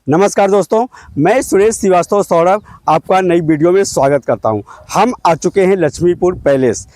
नमस्कार दोस्तों, मैं सुरेश श्रीवास्तव सौरभ आपका नई वीडियो में स्वागत करता हूं। हम आ चुके हैं लक्ष्मीपुर पैलेस।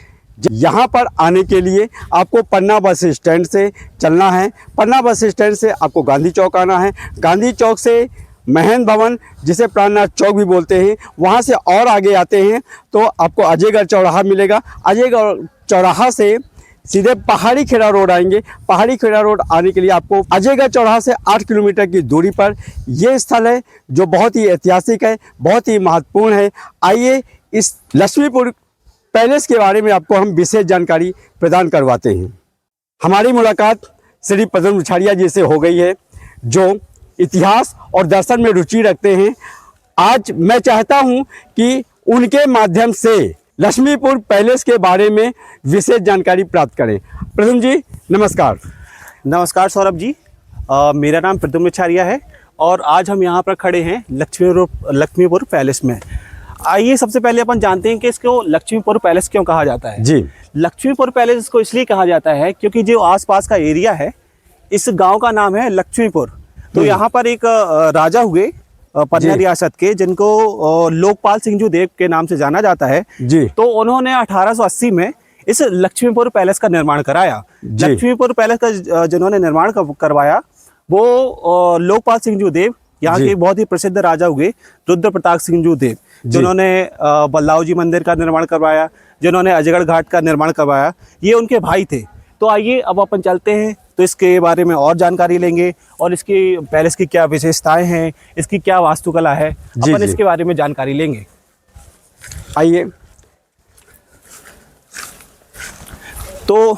यहां पर आने के लिए आपको पन्ना बस स्टैंड से चलना है। पन्ना बस स्टैंड से आपको गांधी चौक आना है। गांधी चौक से महेंद्र भवन, जिसे प्राणनाथ चौक भी बोलते हैं, वहां से और आगे आते हैं तो आपको अजयगढ़ चौराहा मिलेगा। अजयगढ़ चौराहा से सीधे पहाड़ी खेड़ा रोड आएंगे। पहाड़ी खेड़ा रोड आने के लिए आपको अजयगढ़ चौराहा से 8 किलोमीटर की दूरी पर ये स्थल है जो बहुत ही ऐतिहासिक है, बहुत ही महत्वपूर्ण है। आइए इस लक्ष्मीपुर पैलेस के बारे में आपको हम विशेष जानकारी प्रदान करवाते हैं। हमारी मुलाकात श्री पद्म मुछारिया जी से हो गई है, जो इतिहास और दर्शन में रुचि रखते हैं। आज मैं चाहता हूं कि उनके माध्यम से लक्ष्मीपुर पैलेस के बारे में विशेष जानकारी प्राप्त करें। प्रथम जी नमस्कार। नमस्कार सौरभ जी, मेरा नाम प्रद्युम्न मुछारिया है और आज हम यहाँ पर खड़े हैं लक्ष्मीपुर पैलेस में। आइए सबसे पहले अपन जानते हैं कि इसको लक्ष्मीपुर पैलेस क्यों कहा जाता है। जी, लक्ष्मीपुर पैलेस इसको इसलिए कहा जाता है क्योंकि जो आसपास का एरिया है, इस गांव का नाम है लक्ष्मीपुर। तो यहाँ पर एक राजा हुए पन्ना रियासत के, जिनको लोकपाल सिंह जी देव के नाम से जाना जाता है जी। तो उन्होंने 1880 में इस लक्ष्मीपुर पैलेस का निर्माण कराया। लक्ष्मीपुर पैलेस का जिन्होंने निर्माण करवाया वो लोकपाल सिंह जी देव, यहाँ के बहुत ही प्रसिद्ध राजा हुए रुद्र प्रताप सिंह जी देव, जिन्होंने बल्लाव जी मंदिर का निर्माण करवाया, जिन्होंने अजयगढ़ घाट का निर्माण करवाया। ये उनके भाई थे। तो आइए अब अपन चलते हैं तो इसके बारे में और जानकारी लेंगे और इसकी पैलेस की क्या विशेषताएं हैं, इसकी क्या वास्तुकला है, अपन इसके बारे में जानकारी लेंगे। आइए। तो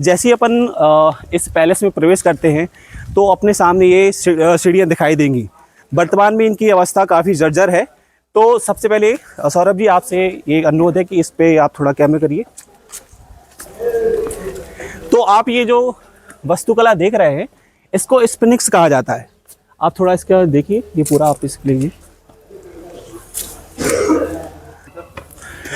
जैसे ही अपन इस पैलेस में प्रवेश करते हैं तो अपने सामने ये सीढ़ियाँ दिखाई देंगी। वर्तमान में इनकी अवस्था काफ़ी जर्जर है। तो सबसे पहले सौरभ जी आपसे एक अनुरोध है कि इस पे आप थोड़ा कैमरा करिए। तो आप ये जो वास्तुकला देख रहे हैं इसको स्फिंक्स कहा जाता है। आप थोड़ा इसका देखिए, ये पूरा आप इसके लिए।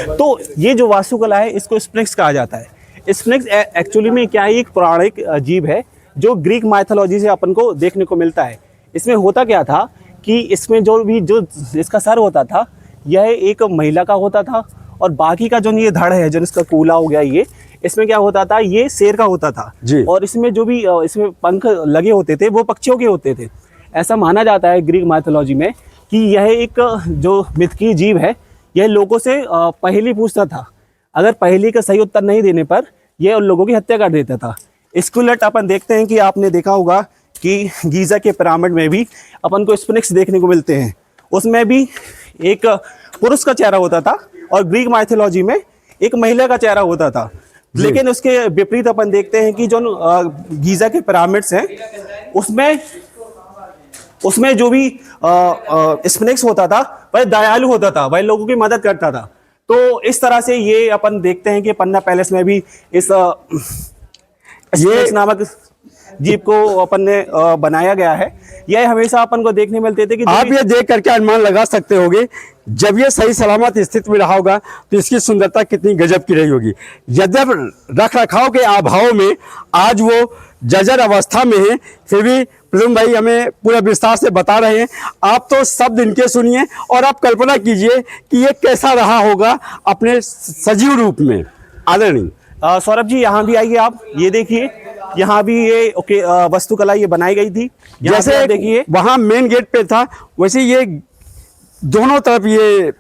तो ये जो वास्तुकला है इसको स्फिंक्स कहा जाता है। स्फिंक्स एक्चुअली में क्या है, एक पौराणिक जीव है जो ग्रीक माइथोलॉजी से अपन को देखने को मिलता है। इसमें होता क्या था कि इसमें जो इसका सर होता था यह एक महिला का होता था, और बाकी का जो ये धड़ है, जो इसका कूला हो गया, ये इसमें क्या होता था, ये शेर का होता था। और इसमें जो भी इसमें पंख लगे होते थे वो पक्षियों के होते थे। ऐसा माना जाता है ग्रीक माइथोलॉजी में कि यह एक जो मिथकीय जीव है, यह लोगों से पहेली पूछता था। अगर पहेली का सही उत्तर नहीं देने पर यह उन लोगों की हत्या कर देता था। इसके उलट अपन देखते हैं कि आपने देखा होगा कि गीज़ा के पिरामिड में भी अपन को स्फिंक्स देखने को मिलते हैं। उसमें भी एक पुरुष का चेहरा होता था और ग्रीक माइथोलॉजी में एक महिला का चेहरा होता था। लेकिन उसके विपरीत अपन देखते हैं कि जो गीज़ा के पिरामिड्स हैं उसमें जो भी स्फिंक्स होता था वह दयालु होता था, वह लोगों की मदद करता था। तो इस तरह से ये अपन देखते हैं कि पन्ना पैलेस में भी इस स्फिंक्स नामक जीव को अपन ने बनाया गया है। यह हमेशा अपन को देखने मिलते थे कि आप ये देख करके अनुमान लगा सकते होंगे, जब ये सही सलामत स्थिति में रहा होगा तो इसकी सुंदरता कितनी गजब की रही होगी। यद्यपि रख रखाव के अभाव में आज वो जर्जर अवस्था में है, फिर भी प्रद्युम्न भाई हमें पूरा विस्तार से बता रहे हैं। आप तो शब्द इनके सुनिए और आप कल्पना कीजिए कि ये कैसा रहा होगा अपने सजीव रूप में। आदरणीय सौरभ जी यहाँ भी आइए, आप ये देखिए, यहाँ भी ये वास्तुकला ये बनाई गई थी। जैसे देखिए वहाँ मेन गेट पे था, वैसे ये दोनों तरफ, ये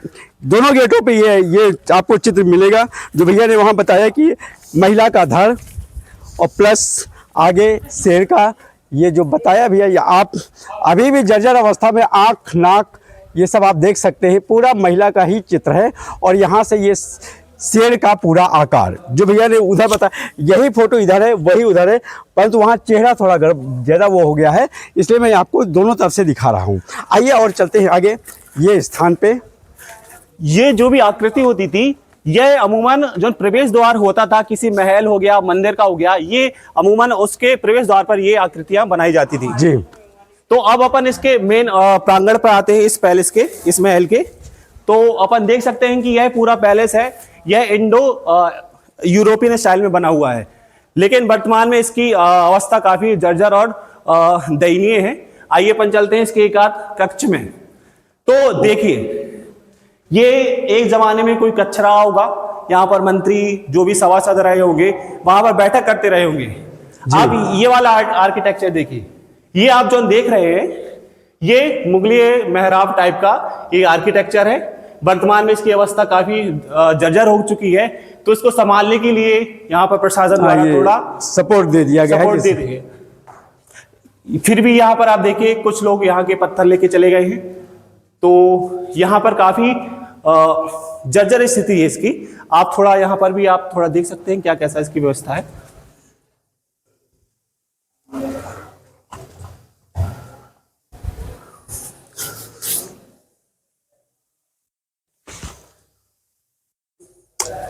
दोनों गेटों पे ये आपको चित्र मिलेगा जो भैया ने वहाँ बताया कि महिला का धड़ और प्लस आगे शेर का, ये जो बताया भैया, ये आप अभी भी जर्जर अवस्था में आँख नाक ये सब आप देख सकते हैं, पूरा महिला का ही चित्र है। और यहाँ से ये शेर का पूरा आकार जो भैया ने उधर बताया, यही फोटो इधर है वही उधर है, परंतु वहाँ चेहरा थोड़ा ज़्यादा वो हो गया है, इसलिए मैं आपको दोनों तरफ से दिखा रहा हूँ। आइए और चलते हैं आगे। ये स्थान पे ये जो भी आकृति होती थी, यह अमूमन जो प्रवेश द्वार होता था, किसी महल हो गया, मंदिर का हो गया, ये अमूमन उसके प्रवेश द्वार पर ये आकृतियां बनाई जाती थी जी। तो अब अपन इसके मेन प्रांगण पर आते हैं, इस पैलेस के, इस महल के। तो अपन देख सकते हैं कि यह पूरा पैलेस है, यह इंडो यूरोपियन स्टाइल में बना हुआ है। लेकिन वर्तमान में इसकी अवस्था काफी जर्जर और दयनीय है। आइए अपन चलते हैं इसके एक आध कक्ष में। तो देखिए, ये एक जमाने में कोई कक्ष रहा होगा, यहाँ पर मंत्री जो भी सभासद रहे होंगे वहां पर बैठक करते रहे होंगे। आप ये वाला आर्किटेक्चर देखिए, ये आप जो देख रहे हैं ये मुगलिय मेहराब टाइप का ये आर्किटेक्चर है। वर्तमान में इसकी अवस्था काफी जर्जर हो चुकी है, तो इसको संभालने के लिए यहाँ पर प्रशासन द्वारा थोड़ा सपोर्ट दे दिया गया है। दे दिए। फिर भी यहाँ पर आप देखिए कुछ लोग यहाँ के पत्थर लेके चले गए हैं, तो यहाँ पर काफी जर्जर स्थिति है इसकी। आप थोड़ा यहाँ पर भी आप थोड़ा देख सकते हैं क्या कैसा इसकी व्यवस्था है।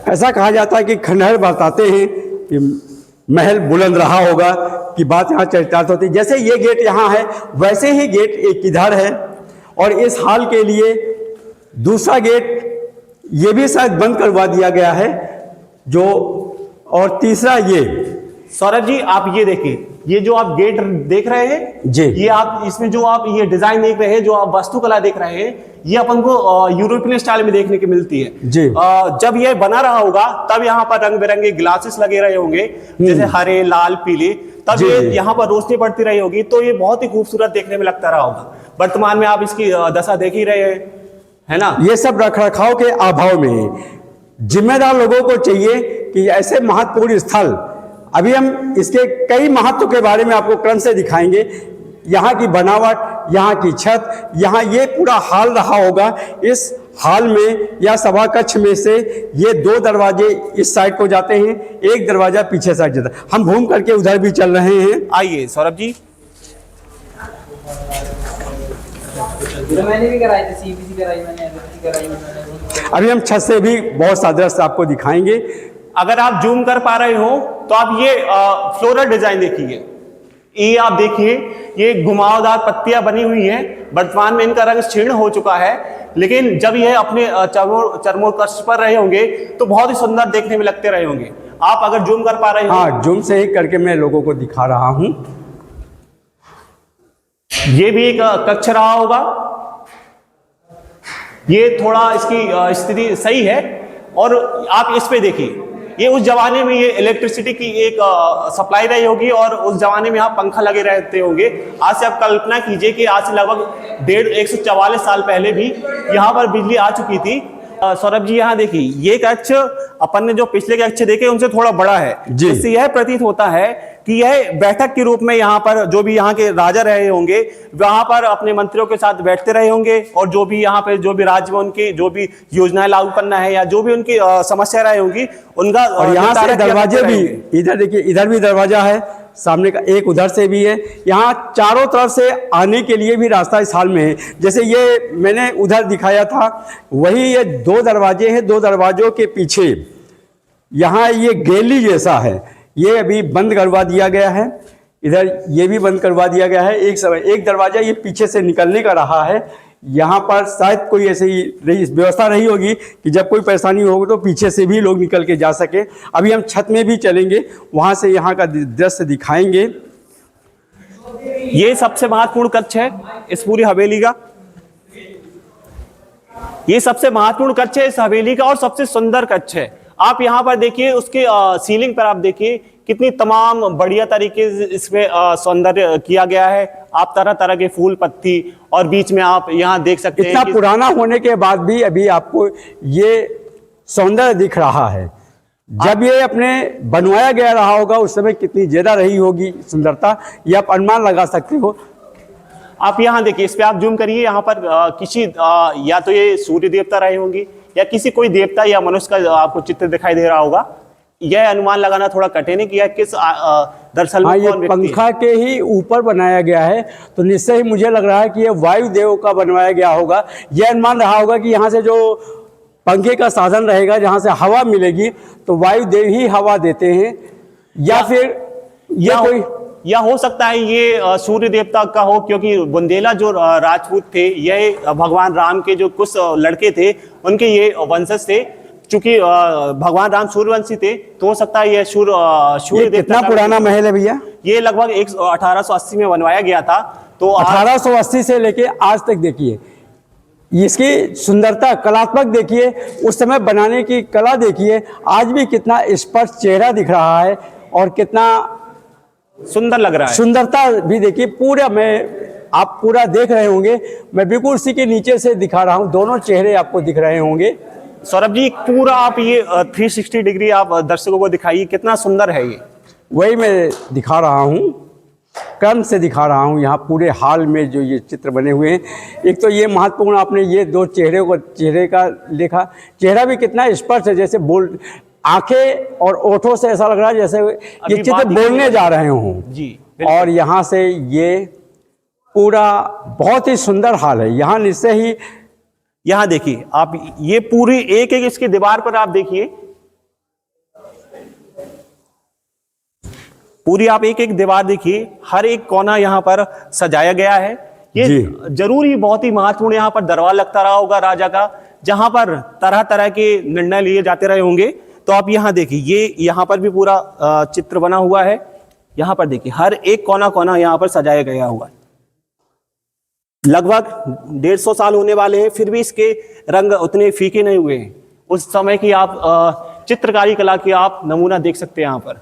ऐसा कहा जाता है कि खंडहर बताते हैं कि महल बुलंद रहा होगा, कि बात यहाँ चरितार्थ होती है। जैसे ये गेट यहाँ है वैसे ही गेट एक इधर है, और इस हाल के लिए दूसरा गेट ये भी शायद बंद करवा दिया गया है जो, और तीसरा ये। सौरभ जी आप ये देखिए, ये जो आप गेट देख रहे हैं जी, ये आप इसमें जो आप ये डिजाइन देख रहे हैं, जो आप वास्तुकला देख रहे हैं, ये अपन को यूरोपियन स्टाइल में देखने की मिलती है जी। जब ये बना रहा होगा तब यहाँ पर रंग बिरंगे ग्लासेस लगे रहे होंगे, जैसे हरे लाल पीले, तब जी, ये यहाँ पर रोशनी पड़ती रही होगी, तो ये बहुत ही खूबसूरत देखने में लगता रहा होगा। वर्तमान में आप इसकी दशा देख ही रहे हैं, है ना। ये सब रखरखाव के अभाव में है। जिम्मेदार लोगों को चाहिए कि ऐसे महत्वपूर्ण स्थल, अभी हम इसके कई महत्व के बारे में आपको क्रम से दिखाएंगे। यहाँ की बनावट, यहाँ की छत, यहाँ ये पूरा हाल रहा होगा। इस हाल में या सभा कक्ष में से ये दो दरवाजे इस साइड को जाते हैं, एक दरवाजा पीछे साइड जाता है। हम घूम करके उधर भी चल रहे हैं। आइए सौरभ जी। मैंने भी कराई थी, सीबीसी कराई मैंने, एलएलबी कराई मैंने। अभी हम छत से भी बहुत सा दृश्य आपको दिखाएंगे। अगर आप जूम कर पा रहे हो तो आप ये फ्लोरल डिजाइन देखिए, ये आप देखिए, ये घुमावदार पत्तियां बनी हुई हैं। वर्तमान में इनका रंग क्षीण हो चुका है, लेकिन जब ये अपने चरमोत्कर्ष पर रहे होंगे तो बहुत ही सुंदर देखने में लगते रहे होंगे। आप अगर जूम कर पा रहे हो, हाँ, जूम से ही करके मैं लोगों को दिखा रहा हूं। ये भी एक कक्ष रहा होगा। ये थोड़ा इसकी स्थिति सही है, और आप इस पे देखिए, ये उस जमाने में ये इलेक्ट्रिसिटी की एक सप्लाई रही होगी, और उस जमाने में यहाँ पंखा लगे रहते होंगे। आज से आप कल्पना कीजिए कि आज से लगभग 144 साल पहले भी यहाँ पर बिजली आ चुकी थी। सौरभ जी यहाँ देखिए, ये कक्ष अपन ने जो पिछले कक्ष देखे उनसे थोड़ा बड़ा है। इससे यह प्रतीत होता है कि यह बैठक के रूप में यहाँ पर जो भी यहाँ के राजा रहे होंगे वहां पर अपने मंत्रियों के साथ बैठते रहे होंगे, और जो भी यहाँ पे जो भी राज्य में उनकी जो भी योजनाएं लागू करना है या जो भी उनकी समस्या रही होंगी उनका। और यहाँ से दरवाजे भी, इधर देखिए, इधर भी दरवाजा है, सामने का एक उधर से भी है। यहाँ चारों तरफ से आने के लिए भी रास्ता इस हाल में है। जैसे ये मैंने उधर दिखाया था, वही ये दो दरवाजे हैं। दो दरवाजों के पीछे यहाँ ये गैलरी जैसा है, ये अभी बंद करवा दिया गया है। इधर ये भी बंद करवा दिया गया है। एक दरवाजा ये पीछे से निकलने का रहा है। यहाँ पर शायद कोई ऐसी व्यवस्था रही होगी कि जब कोई परेशानी होगी तो पीछे से भी लोग निकल के जा सके। अभी हम छत में भी चलेंगे, वहाँ से यहाँ का दृश्य दिखाएंगे। ये सबसे महत्वपूर्ण कक्ष है इस पूरी हवेली का। ये सबसे महत्वपूर्ण कक्ष है इस हवेली का, और सबसे सुंदर कक्ष है। आप यहाँ पर देखिए, उसके सीलिंग पर आप देखिए कितनी तमाम बढ़िया तरीके से इसमें सौंदर्य किया गया है। आप तरह तरह के फूल पत्ती, और बीच में आप यहाँ देख सकते हैं इतना पुराना होने के बाद भी अभी आपको ये सौंदर्य दिख रहा है। जब ये अपने बनवाया गया रहा होगा उस समय कितनी ज्यादा रही होगी सुंदरता, ये आप अनुमान लगा सकते हो। आप यहाँ देखिए, इस पे आप जूम करिए, यहाँ पर किसी या तो ये सूर्य देवता रहे होंगे या किसी कोई देवता या मनुष्य का आपको चित्र दिखाई दे रहा होगा। यह अनुमान लगाना थोड़ा कठिन है कि यह किस दरअसल हाँ, ये पंखा के ही ऊपर बनाया गया है, तो निश्चय ही मुझे लग रहा है कि ये वायुदेव का बनवाया गया होगा। यह अनुमान रहा होगा कि यहाँ से जो पंखे का साधन रहेगा, जहाँ से हवा मिलेगी, तो वायुदेव ही हवा देते हैं, या फिर या हो सकता है ये सूर्य देवता का हो, क्योंकि बुंदेला जो राजपूत थे, यह भगवान राम के जो कुछ लड़के थे उनके ये वंशज थे। चूंकि भगवान राम सूर्यवंशी थे, तो हो सकता है ये सूर्य देवता। कितना पुराना महल है भैया? ये लगभग 1880 में बनवाया गया था। तो 1880 से लेके आज तक देखिए, इसकी सुंदरता, कलात्मक देखिए, उस समय बनाने की कला देखिए, आज भी कितना स्पष्ट चेहरा दिख रहा है और कितना सुंदर लग रहा है। सुंदरता भी देखिए। पूरा आप पूरा देख रहे होंगे, मैं बिल्कुल उसी के नीचे से दिखा रहा हूँ, दोनों चेहरे आपको दिख रहे होंगे। सौरभ जी, पूरा आप ये 360 डिग्री आप दर्शकों को दिखाइए, कितना सुंदर है ये। वही मैं दिखा रहा हूँ, क्रम से दिखा रहा हूँ। यहाँ पूरे हाल में जो ये चित्र बने हुए हैं, एक तो ये महत्वपूर्ण, आपने ये दो चेहरे का देखा, चेहरा भी कितना स्पष्ट है, जैसे आंखें और ओठों से ऐसा लग रहा है जैसे ये चित्र बोलने जा रहे हों जी। और यहाँ से ये पूरा बहुत ही सुंदर हाल है। यहाँ निश्चय ही, यहाँ देखिए आप, ये पूरी एक एक इसकी दीवार पर आप देखिए, पूरी आप एक एक दीवार देखिए, हर एक कोना यहाँ पर सजाया गया है। ये जरूर ही बहुत ही महत्वपूर्ण यहाँ पर दरबार लगता रहा होगा राजा का, जहां पर तरह तरह के निर्णय लिए जाते रहे होंगे। तो आप यहाँ देखिए, ये यहाँ पर भी पूरा चित्र बना हुआ है। यहाँ पर देखिए हर एक कोना कोना यहाँ पर सजाया गया हुआ है। लगभग 150 साल होने वाले हैं, फिर भी इसके रंग उतने फीके नहीं हुए हैं। उस समय की आप चित्रकारी कला की आप नमूना देख सकते हैं यहाँ पर।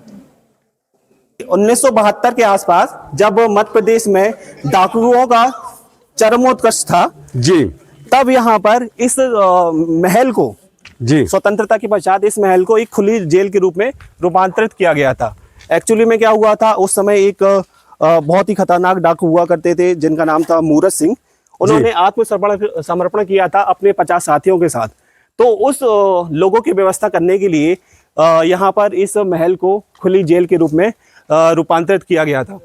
1972 के आसपास जब मध्य प्रदेश में डाकुओं का चरमोत्कर्ष था जी, तब यहाँ पर इस महल को जी, स्वतंत्रता के पश्चात इस महल को एक खुली जेल के रूप में रूपांतरित किया गया था। एक्चुअली में क्या हुआ था, उस समय एक बहुत ही खतरनाक डाकू हुआ करते थे जिनका नाम था मूरत सिंह। उन्होंने आत्मसमर्पण किया था अपने 50 साथियों के साथ। तो उस लोगों की व्यवस्था करने के लिए यहाँ पर इस महल को खुली जेल के रूप में रूपांतरित किया गया था।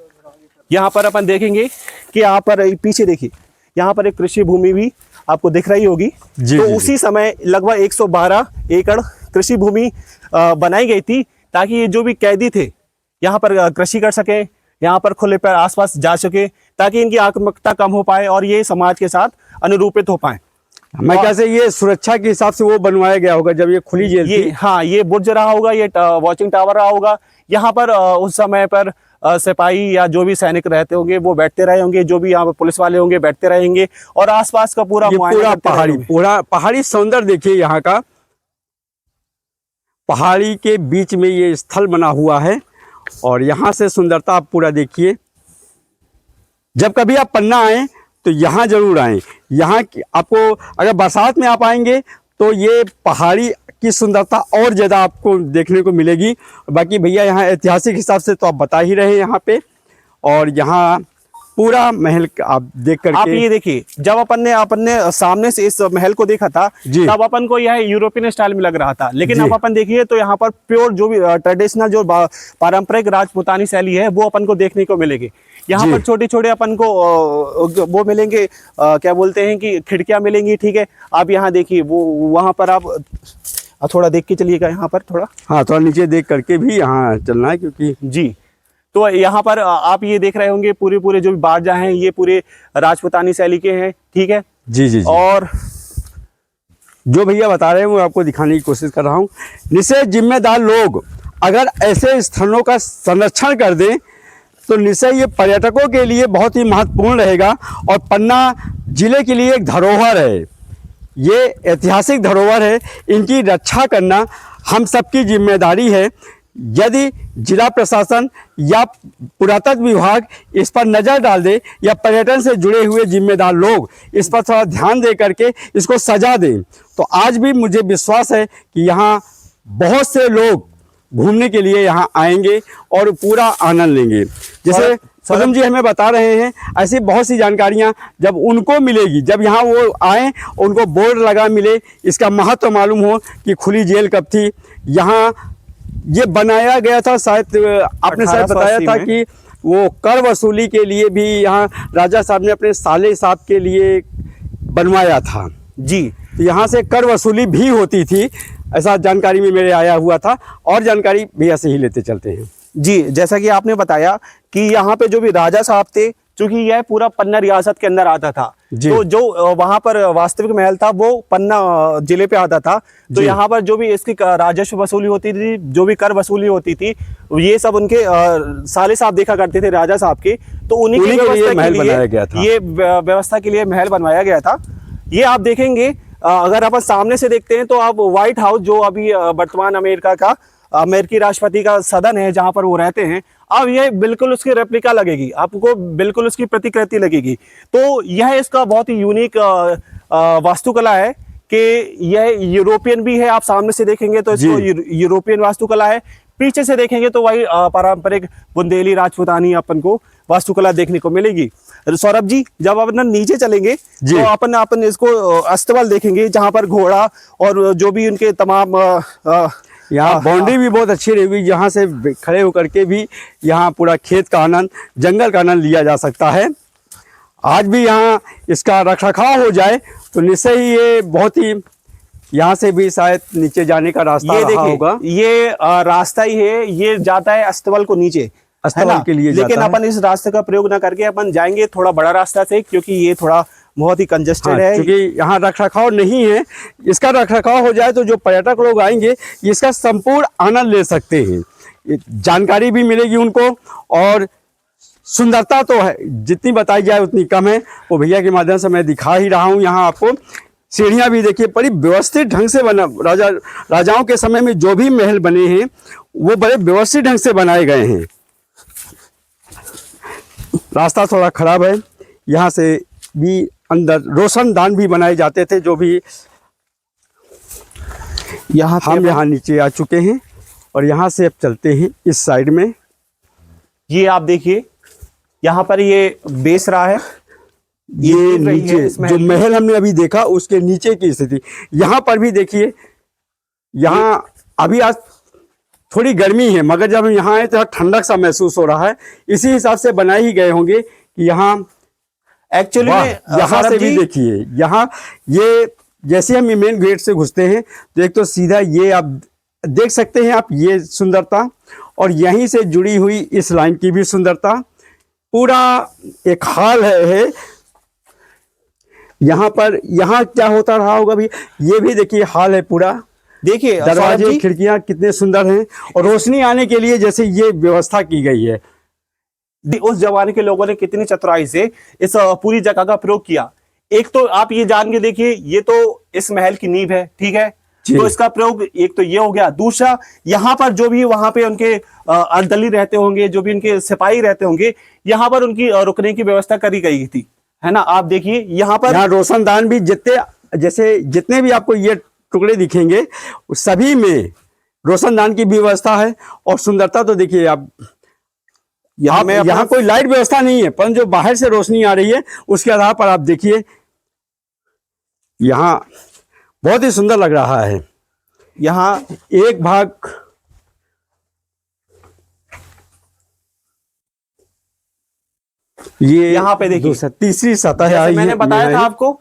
यहाँ पर अपन देखेंगे कि यहाँ पर पीछे देखिए, यहाँ पर एक कृषि भूमि भी आपको दिख रही होगी। तो उसी समय लगभग 112 एकड़ कृषि भूमि बनाई गई थी, ताकि ये जो भी कैदी थे यहाँ पर कृषि कर सके, यहाँ पर खुले पैर आसपास जा सके, ताकि इनकी आक्रामकता कम हो पाए और ये समाज के साथ अनुरूपित हो पाए। मैं कैसे ये सुरक्षा के हिसाब से वो बनवाया गया होगा जब ये खुली जेल थी। हाँ, ये बुर्ज रहा होगा, ये वॉचिंग टावर रहा होगा। यहाँ पर उस समय पर सिपाही या जो भी सैनिक रहते होंगे वो बैठते रहे होंगे, जो भी यहाँ पर पुलिस वाले होंगे बैठते रहेंगे, और आसपास का पूरा पहाड़ी सौंदर्य देखिए। यहाँ का पहाड़ी के बीच में ये स्थल बना हुआ है और यहाँ से सुंदरता आप पूरा देखिए। जब कभी आप पन्ना आए तो यहाँ जरूर आएं। यहाँ आपको अगर बरसात में आप आएंगे तो ये पहाड़ी की सुंदरता और ज़्यादा आपको देखने को मिलेगी। बाकी भैया यहाँ ऐतिहासिक हिसाब से तो आप बता ही रहे हैं यहाँ पे, और यहाँ पूरा महल आप देख करके आप ये देखिए, जब अपन ने सामने से इस महल को देखा था तब अपन को यह यूरोपियन स्टाइल में लग रहा था, लेकिन अब अपन देखिए तो यहाँ पर प्योर जो भी ट्रेडिशनल जो पारंपरिक राजपूतानी शैली है वो अपन को देखने को मिलेगी। यहाँ पर छोटे छोटे अपन को वो मिलेंगे, क्या बोलते हैं कि खिड़कियां मिलेंगी। ठीक है, आप यहाँ देखिए, वो वहाँ पर आप थोड़ा देख के चलिएगा, यहाँ पर थोड़ा, हाँ थोड़ा नीचे देख करके भी यहाँ चलना है, क्योंकि जी। तो यहाँ पर आप ये देख रहे होंगे पूरे जो भी बारजा हैं ये पूरे राजपूतानी शैली के हैं। ठीक है जी जी जी। और जो भैया बता रहे हैं वो आपको दिखाने की कोशिश कर रहा हूँ। निश्चय जिम्मेदार लोग अगर ऐसे स्थलों का संरक्षण कर दें तो निश्चय ये पर्यटकों के लिए बहुत ही महत्वपूर्ण रहेगा, और पन्ना जिले के लिए एक धरोहर है, ये ऐतिहासिक धरोहर है। इनकी रक्षा करना हम सबकी जिम्मेदारी है। यदि जिला प्रशासन या पुरातत्व विभाग इस पर नज़र डाल दे, या पर्यटन से जुड़े हुए जिम्मेदार लोग इस पर थोड़ा ध्यान दे करके इसको सजा दें, तो आज भी मुझे विश्वास है कि यहाँ बहुत से लोग घूमने के लिए यहाँ आएंगे और पूरा आनंद लेंगे। जैसे सदम जी हमें बता रहे हैं, ऐसी बहुत सी जानकारियाँ जब उनको मिलेगी, जब यहाँ वो आएँ, उनको बोर्ड लगा मिले, इसका महत्व मालूम हो कि खुली जेल कब थी, यहाँ ये बनाया गया था। शायद आपने शायद बताया था कि वो कर वसूली के लिए भी यहाँ राजा साहब ने अपने साले साहब के लिए बनवाया था जी। तो यहाँ से कर वसूली भी होती थी, ऐसा जानकारी में मेरे आया हुआ था। और जानकारी भैया से ही लेते चलते हैं जी। जैसा कि आपने बताया कि यहाँ पे जो भी राजा साहब थे चूंकि यह पूरा पन्ना रियासत के अंदर आता था, जी। तो जो वहां पर वास्तविक महल था वो पन्ना जिले पे आता था। तो जी। यहाँ पर जो भी इसकी राजस्व वसूली होती थी, जो भी कर वसूली होती थी, ये सब उनके साले साहब देखा करते थे, राजा साहब के। तो उन्हीं की के लिए व्यवस्था महल के बनाया लिए गया था। ये व्यवस्था के लिए महल बनवाया गया था। ये आप देखेंगे, अगर अपन सामने से देखते हैं तो आप व्हाइट हाउस, जो अभी वर्तमान अमेरिका का अमेरिकी राष्ट्रपति का सदन है जहां पर वो रहते हैं, अब ये बिल्कुल उसकी रेप्लिका लगेगी, आपको बिल्कुल उसकी प्रतिकृति लगेगी। तो यह इसका बहुत ही यूनिक वास्तुकला है कि यह यूरोपियन भी है। आप सामने से देखेंगे तो इसको यूरोपियन वास्तुकला है, पीछे से देखेंगे तो वही पारंपरिक बुंदेली राजपूतानी अपन को वास्तुकला देखने को मिलेगी। सौरभ जी, जब अपन नीचे चलेंगे तो अपन इसको अस्तबल देखेंगे, जहां पर घोड़ा और जो भी उनके तमाम यहाँ बाउंड्री भी बहुत अच्छी रहेगी, जहाँ से खड़े होकर के भी यहाँ पूरा खेत का आनंद, जंगल का आनंद लिया जा सकता है। आज भी यहाँ इसका रखरखाव हो जाए तो निश्चय ही ये बहुत ही, यहाँ से भी शायद नीचे जाने का रास्ता रहा होगा। ये रास्ता ही है, ये जाता है अस्तबल को नीचे, अस्तबल के लिए लेकिन जाता है। अपन इस रास्ते का प्रयोग ना करके अपन जाएंगे थोड़ा बड़ा रास्ता से, क्योंकि ये थोड़ा बहुत ही कंजेस्टेड है, क्योंकि यहाँ रखरखाव नहीं है। इसका रखरखाव हो जाए तो जो पर्यटक लोग आएंगे इसका संपूर्ण आनंद ले सकते हैं, जानकारी भी मिलेगी उनको, और सुंदरता तो है, जितनी बताई जाए उतनी कम है। वो भैया के माध्यम से मैं दिखा ही रहा हूँ। यहाँ आपको सीढ़ियाँ भी देखिए, बड़ी व्यवस्थित ढंग से बना, राजाओं के समय में जो भी महल बने हैं वो बड़े व्यवस्थित ढंग से बनाए गए हैं। रास्ता थोड़ा खराब है, यहाँ से भी अंदर रोशनदान भी बनाए जाते थे, जो भी हम यहाँ नीचे आ चुके हैं और यहाँ से अब चलते हैं इस साइड में। ये आप देखिए, यहाँ पर ये बेस रहा है, ये नीचे जो महल हमने अभी देखा उसके नीचे की स्थिति। यहाँ पर भी देखिए, यहाँ अभी आज थोड़ी गर्मी है, मगर जब हम यहाँ आए तो ठंडक सा महसूस हो रहा है। इसी हिसाब से बनाए ही गए होंगे कि यहाँ एक्चुअली यहाँ से भी देखिए, यहाँ ये जैसे हम मेन गेट से घुसते हैं तो एक तो सीधा ये आप देख सकते हैं आप, ये सुंदरता, और यहीं से जुड़ी हुई इस लाइन की भी सुंदरता। पूरा एक हाल है यहाँ पर। यहाँ क्या होता रहा होगा भी, ये भी देखिए हाल है पूरा। देखिए दरवाजे खिड़कियां कितने सुंदर हैं, और रोशनी आने के लिए जैसे ये व्यवस्था की गई है। उस जमाने के लोगों ने कितनी चतुराई से इस पूरी जगह का प्रयोग किया। एक तो आप ये जान के देखिए, ये तो इस महल की नींव है, ठीक है, तो इसका प्रयोग एक तो ये हो गया। दूसरा, यहाँ पर जो भी वहां पे उनके अर्दली रहते होंगे, जो भी उनके सिपाही रहते होंगे, यहाँ पर उनकी रुकने की व्यवस्था करी गई थी, है ना। आप देखिए यहाँ पर रोशनदान भी जितने भी आपको ये टुकड़े दिखेंगे सभी में रोशनदान की व्यवस्था है। और सुंदरता तो देखिए आप, यहाँ कोई लाइट व्यवस्था नहीं है, पर जो बाहर से रोशनी आ रही है उसके आधार पर आप देखिए, यहाँ बहुत ही सुंदर लग रहा है। यहाँ एक भाग ये यहाँ पे देखिए तीसरी सतह है, मैंने बताया था आपको।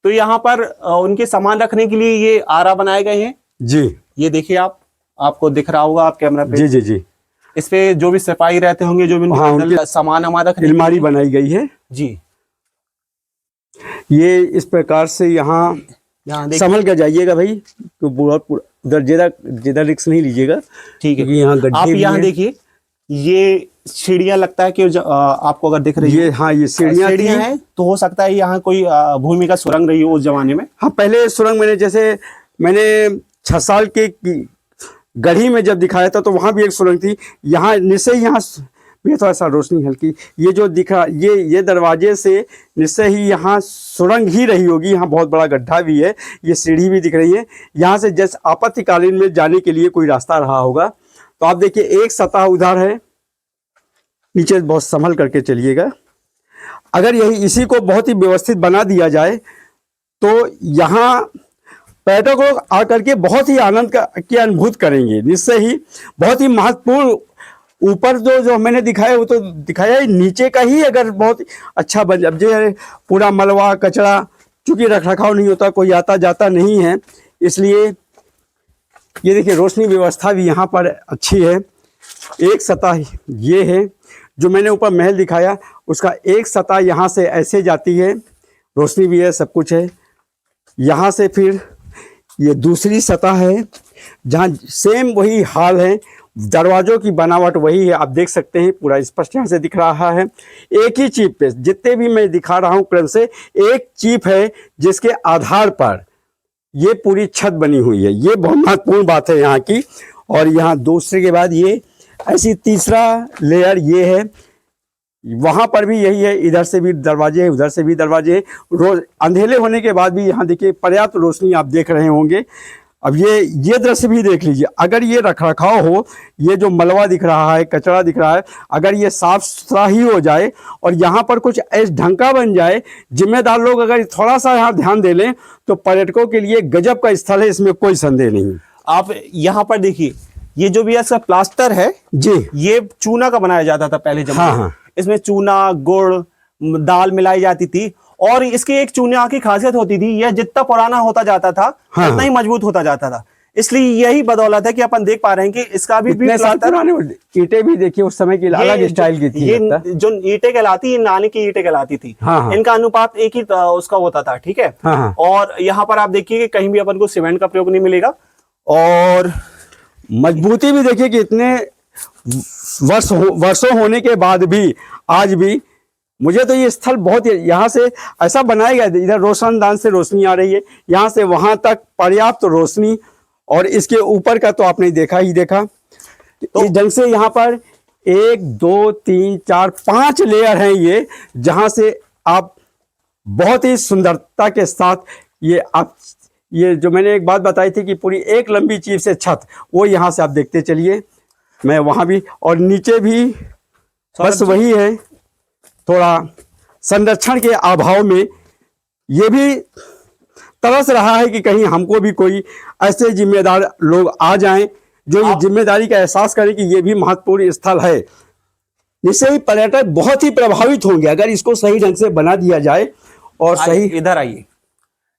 तो यहाँ पर उनके सामान रखने के लिए ये आरा बनाए गए हैं जी। ये देखिए, आपको दिख रहा होगा आप कैमरा पे। जी जी जी। इस पे जो भी सिपाही रहते होंगे, जो भी उनके सामान हमारा अलमारी बनाई गई है जी। ये इस प्रकार से यहाँ संभल कर जाइएगा भाई, तो उधर ज्यादा रिस्क नहीं लीजिएगा, ठीक है। यहाँ आप यहाँ देखिए, ये सीढ़ियाँ लगता है कि आपको अगर दिख रही है, हाँ ये सीढ़ियाँ हैं, तो हो सकता है यहाँ कोई भूमि का सुरंग रही हो उस जमाने में। हाँ, पहले सुरंग मैंने 6 साल के गढ़ी में जब दिखाया था तो वहाँ भी एक सुरंग थी। यहाँ निश्चय यहाँ थोड़ा सा रोशनी हल्की, ये जो दिखा ये दरवाजे से निश्चय ही यहाँ सुरंग ही रही होगी। यहाँ बहुत बड़ा गड्ढा भी है, ये सीढ़ी भी दिख रही है। यहाँ से जैसे आपातकालीन में जाने के लिए कोई रास्ता रहा होगा। तो आप देखिए, एक सतह उधर है, नीचे बहुत संभल करके चलिएगा। अगर इसी को बहुत ही व्यवस्थित बना दिया जाए तो यहाँ पर्यटक लोग आकर के बहुत ही आनंद की अनुभूति करेंगे। निश्चय ही बहुत ही महत्वपूर्ण, ऊपर जो मैंने दिखाया वो तो दिखाया ही, नीचे का ही अगर बहुत अच्छा बन जाए। पूरा मलबा कचरा, चूँकि रखरखाव नहीं होता, कोई आता जाता नहीं है, इसलिए ये देखिए रोशनी व्यवस्था भी यहाँ पर अच्छी है। एक सतह ये है जो मैंने ऊपर महल दिखाया, उसका एक सतह यहाँ से ऐसे जाती है, रोशनी भी है, सब कुछ है। यहाँ से फिर ये दूसरी सतह है जहाँ सेम वही हाल है, दरवाज़ों की बनावट वही है, आप देख सकते हैं पूरा स्पष्ट यहाँ से दिख रहा है। एक ही चिप पे जितने भी मैं दिखा रहा हूँ क्रम से, एक चिप है जिसके आधार पर ये पूरी छत बनी हुई है। ये बहुत महत्वपूर्ण बात है यहाँ की। और यहाँ दूसरे के बाद ये ऐसी तीसरा लेयर ये है, वहाँ पर भी यही है, इधर से भी दरवाजे हैं, उधर से भी दरवाजे हैं। रोज अंधेरे होने के बाद भी यहाँ देखिए पर्याप्त रोशनी आप देख रहे होंगे। अब ये दृश्य भी देख लीजिए, अगर ये रखरखाव हो, ये जो मलबा दिख रहा है, कचरा दिख रहा है, अगर ये साफ सुथरा ही हो जाए और यहाँ पर कुछ ऐसा ढंका बन जाए, जिम्मेदार लोग अगर थोड़ा सा यहाँ ध्यान दे लें तो पर्यटकों के लिए गजब का स्थल है, इसमें कोई संदेह नहीं। आप यहाँ पर देखिए, ये जो भी ऐसा प्लास्टर है जी, ये चूना का बनाया जाता था पहले जमाने में। हाँ। इसमें चूना, गुड़, दाल मिलाई जाती थी और इसकी एक चूना की खासियत होती थी, यह जितना पुराना होता जाता था हाँ, उतना ही मजबूत होता जाता था। इसलिए यही बदौलत है कि अपन देख पा रहे हैं कि इसका भी इतने साल पुराने ईंटें भी देखिए उस समय की अलग स्टाइल की थी। ये जो ईंटें कहलाती, ये नानी की ईंटें कहलाती थी। हाँ। इनका अनुपात एक ही उसका होता था, ठीक है। हाँ। और यहाँ पर आप देखिए कि कहीं भी अपन को सीमेंट का प्रयोग नहीं मिलेगा। और मजबूती भी देखिए कि इतने वर्षों होने के बाद भी आज भी मुझे तो ये स्थल बहुत, यहाँ से ऐसा बनाया गया है, इधर रोशनदान से रोशनी आ रही है, यहाँ से वहाँ तक पर्याप्त रोशनी। और इसके ऊपर का तो आपने देखा ही देखा। तो इस ढंग से यहाँ पर 1 2 3 4 5 लेयर हैं ये, जहाँ से आप बहुत ही सुंदरता के साथ ये जो मैंने एक बात बताई थी कि पूरी एक लंबी चीप से छत, वो यहाँ से आप देखते चलिए। मैं वहाँ भी और नीचे भी बस वही है, थोड़ा संरक्षण के अभाव में ये भी तरस रहा है कि कहीं हमको भी कोई ऐसे जिम्मेदार लोग आ जाएं जो ये जिम्मेदारी का एहसास करें कि ये भी महत्वपूर्ण स्थल है। इससे ही पर्यटक बहुत ही प्रभावित होंगे अगर इसको सही ढंग से बना दिया जाए। और सही इधर आइए,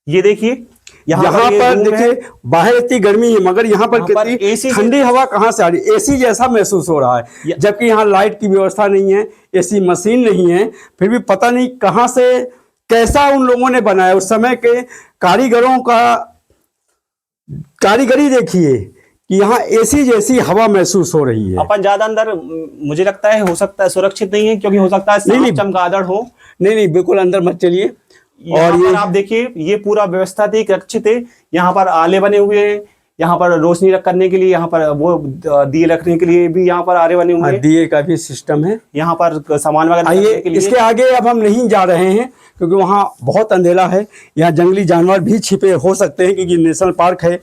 ये देखिए यहाँ पर देखिए बाहर इतनी गर्मी है मगर यहाँ पर कितनी ठंडी हवा कहाँ से आ रही है, एसी जैसा महसूस हो रहा है। जबकि यहाँ लाइट की व्यवस्था नहीं है, एसी मशीन नहीं है, फिर भी पता नहीं कहाँ से कैसा उन लोगों ने बनाया। उस समय के कारीगरों का कारीगरी देखिए कि यहाँ एसी जैसी हवा महसूस हो रही है। अपन ज्यादा अंदर मुझे लगता है हो सकता है सुरक्षित नहीं है, क्योंकि हो सकता है सांप चमगादड़ हो। नहीं बिल्कुल अंदर मत चलिए। और ये आप देखिए, ये पूरा व्यवस्था थी, रक्षित है। यहाँ पर आले बने हुए हैं, यहाँ पर रोशनी करने के लिए, यहाँ पर वो दिए रखने के लिए भी यहाँ पर आले बने हुए हैं। दिए का भी सिस्टम है यहाँ पर, सामान वगैरह रखने के लिए। इसके आगे अब हम नहीं जा रहे हैं क्योंकि वहाँ बहुत अंधेरा है। यहाँ जंगली जानवर भी छिपे हो सकते हैं क्योंकि नेशनल पार्क है,